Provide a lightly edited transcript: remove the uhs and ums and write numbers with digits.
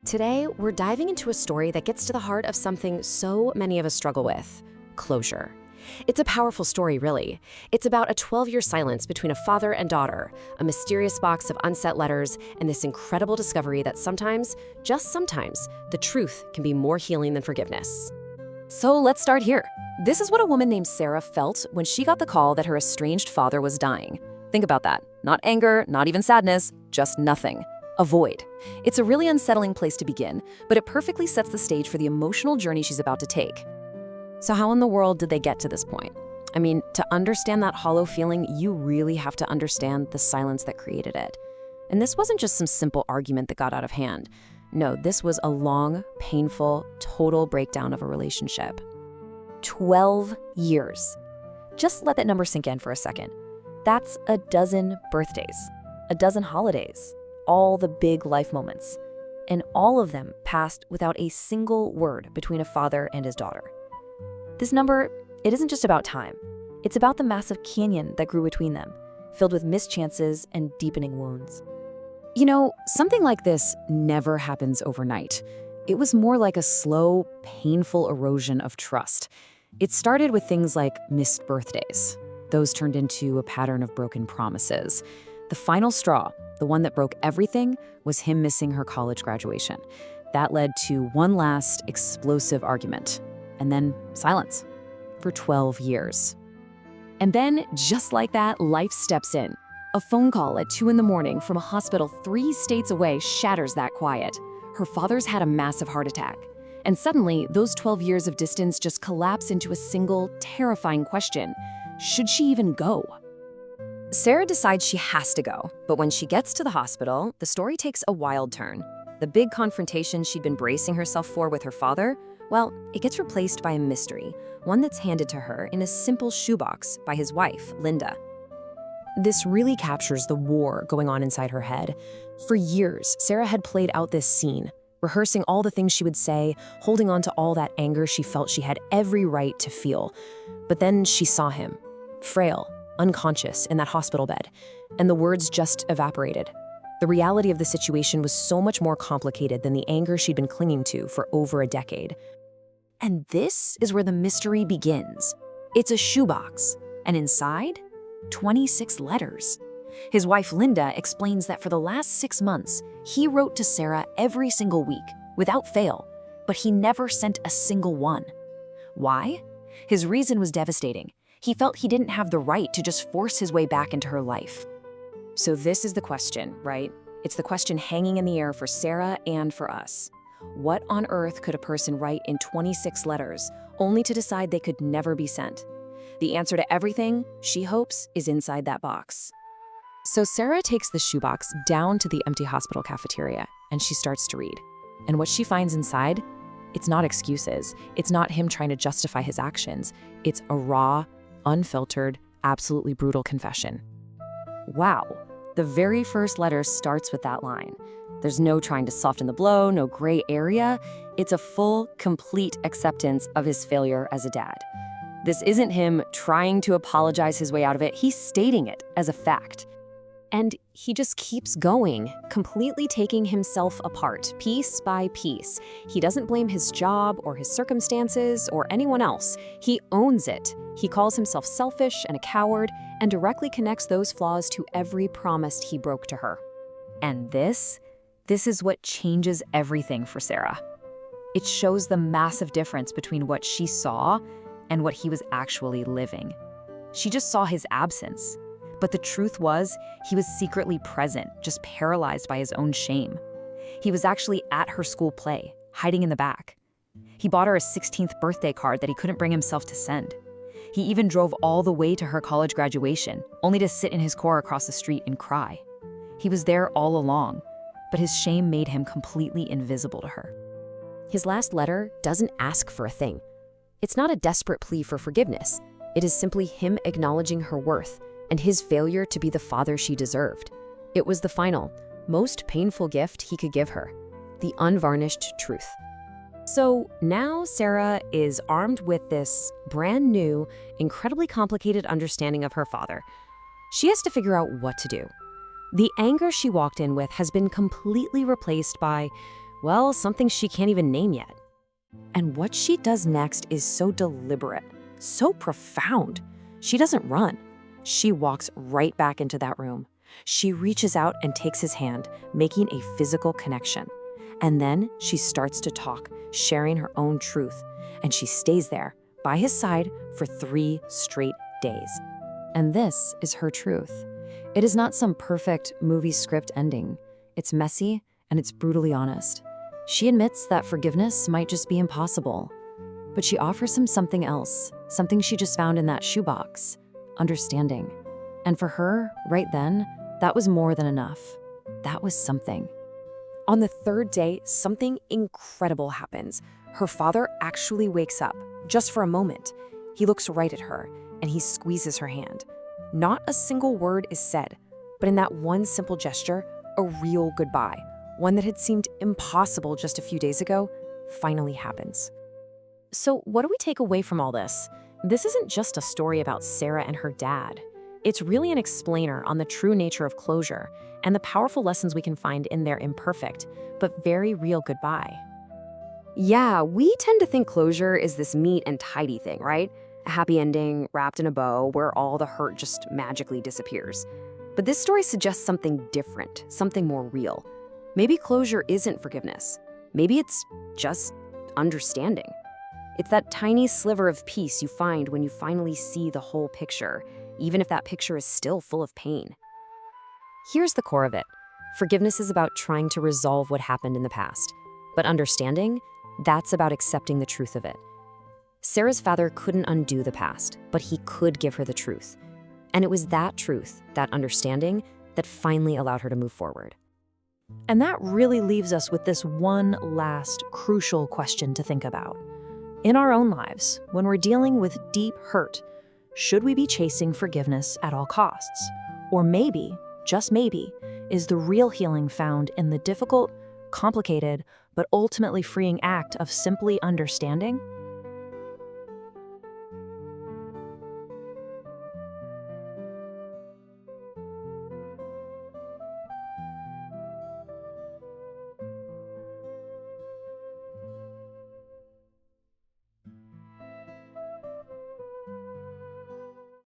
Today, we're diving into a story that gets to the heart of something so many of us struggle with: closure. It's a powerful story, really. It's about a 12-year silence between a father and daughter, a mysterious box of unsent letters, and this incredible discovery that sometimes, just sometimes, the truth can be more healing than forgiveness. So let's start here. This is what a woman named Sarah felt when she got the call that her estranged father was dying. Think about that. Not anger, not even sadness, just nothing. A void. It's a really unsettling place to begin, but it perfectly sets the stage for the emotional journey she's about to take. So how in the world did they get to this point? I mean, to understand that hollow feeling, you really have to understand the silence that created it. And this wasn't just some simple argument that got out of hand. No, this was a long, painful, total breakdown of a relationship. 12 years. Just let that number sink in for a second. That's a dozen birthdays, a dozen holidays, all the big life moments. And all of them passed without a single word between a father and his daughter. This number, it isn't just about time. It's about the massive canyon that grew between them, filled with missed chances and deepening wounds. You know, something like this never happens overnight. It was more like a slow, painful erosion of trust. It started with things like missed birthdays. Those turned into a pattern of broken promises. The final straw, the one that broke everything, was him missing her college graduation. That led to one last explosive argument. And then silence for 12 years. And then, just like that, life steps in. A phone call at 2 a.m. from a hospital 3 states away shatters that quiet. Her father's had a massive heart attack. And suddenly, those 12 years of distance just collapse into a single, terrifying question. Should she even go? Sarah decides she has to go, but when she gets to the hospital, the story takes a wild turn. The big confrontation she'd been bracing herself for with her father, well, it gets replaced by a mystery, one that's handed to her in a simple shoebox by his wife, Linda. This really captures the war going on inside her head. For years, Sarah had played out this scene, rehearsing all the things she would say, holding on to all that anger she felt she had every right to feel. But then she saw him, frail, unconscious in that hospital bed, and the words just evaporated. The reality of the situation was so much more complicated than the anger she'd been clinging to for over a decade. And this is where the mystery begins. It's a shoebox, and inside, 26 letters. His wife Linda explains that for the last 6 months, he wrote to Sarah every single week, without fail, but he never sent a single one. Why? His reason was devastating. He felt he didn't have the right to just force his way back into her life. So this is the question, right? It's the question hanging in the air for Sarah and for us. What on earth could a person write in 26 letters, only to decide they could never be sent? The answer to everything, she hopes, is inside that box. So Sarah takes the shoebox down to the empty hospital cafeteria, and she starts to read. And what she finds inside, it's not excuses. It's not him trying to justify his actions. It's a raw, unfiltered, absolutely brutal confession. Wow. The very first letter starts with that line. There's no trying to soften the blow, no gray area. It's a full, complete acceptance of his failure as a dad. This isn't him trying to apologize his way out of it. He's stating it as a fact. And he just keeps going, completely taking himself apart, piece by piece. He doesn't blame his job or his circumstances or anyone else. He owns it. He calls himself selfish and a coward and directly connects those flaws to every promise he broke to her. And this is what changes everything for Sarah. It shows the massive difference between what she saw and what he was actually living. She just saw his absence. But the truth was, he was secretly present, just paralyzed by his own shame. He was actually at her school play, hiding in the back. He bought her a 16th birthday card that he couldn't bring himself to send. He even drove all the way to her college graduation, only to sit in his car across the street and cry. He was there all along, but his shame made him completely invisible to her. His last letter doesn't ask for a thing. It's not a desperate plea for forgiveness. It is simply him acknowledging her worth and his failure to be the father she deserved. It was the final, most painful gift he could give her, the unvarnished truth. So now Sarah is armed with this brand new, incredibly complicated understanding of her father. She has to figure out what to do. The anger she walked in with has been completely replaced by, Well, something she can't even name yet. And what she does next is so deliberate, so profound. She doesn't run. She walks right back into that room. She reaches out and takes his hand, making a physical connection. And then she starts to talk, sharing her own truth. And she stays there, by his side, for 3 straight days. And this is her truth. It is not some perfect movie script ending. It's messy and it's brutally honest. She admits that forgiveness might just be impossible. But she offers him something else, something she just found in that shoebox: understanding. And for her, right then, that was more than enough. That was something. On the 3rd day, something incredible happens. Her father actually wakes up, just for a moment. He looks right at her, and he squeezes her hand. Not a single word is said, but in that one simple gesture, a real goodbye, one that had seemed impossible just a few days ago, finally happens. So what do we take away from all this? This isn't just a story about Sarah and her dad. It's really an explainer on the true nature of closure and the powerful lessons we can find in their imperfect, but very real goodbye. Yeah, we tend to think closure is this neat and tidy thing, right? A happy ending wrapped in a bow where all the hurt just magically disappears. But this story suggests something different, something more real. Maybe closure isn't forgiveness. Maybe it's just understanding. It's that tiny sliver of peace you find when you finally see the whole picture, even if that picture is still full of pain. Here's the core of it. Forgiveness is about trying to resolve what happened in the past. But understanding, that's about accepting the truth of it. Sarah's father couldn't undo the past, but he could give her the truth. And it was that truth, that understanding, that finally allowed her to move forward. And that really leaves us with this one last crucial question to think about. In our own lives, when we're dealing with deep hurt, should we be chasing forgiveness at all costs? Or maybe, just maybe, is the real healing found in the difficult, complicated, but ultimately freeing act of simply understanding?